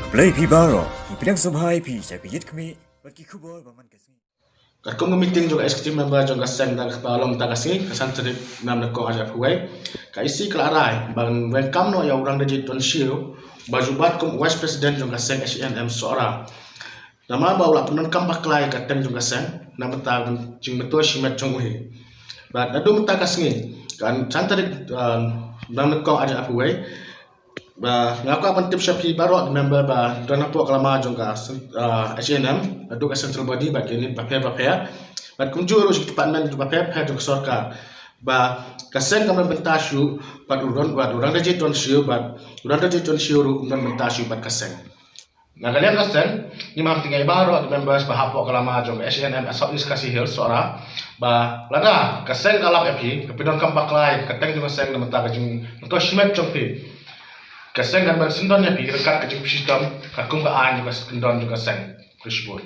Play Pibaro, Ipidang Sobhai Pi, Sapiyit Kami, but Kikubo, Baman Kasi. Kung meeting juga executive member juga seng dah kepalong tak kasih kesan cerita nam nak kau ajak huai kaisi kelarai bang Weng no ya Rangdajied Donshiew bajubat kum vice president juga seng Hanm Sohra nama bawa penon kam baklai kateng juga seng nama tak jing betul simet jonghi but adu mata kasih kan cantik nam nak kau ajak huai ba ngaku apan tip syafi baru member ba dona po kalama jongka Hanm adu ka central body ba kini papel ba kunjuru si department ba papel jongka sarkar ba kasen kamen bentasyu ba Rangdajied Donshiew ba Rangdajied Donshiew ru kamen bentasyu ba kasen na kalian kasen ni mam tingay baru members ba hapo kalama jong Hanm South East Kasi Hills Sohra ba lada kasen kalap epi kapidon kam baklai kateng jong kasen na mata jing to shimet jongpi Kaseng kan bersendon ya pikir kat kecil sistem, kakung ke an juga sendon juga seng, Krisbur.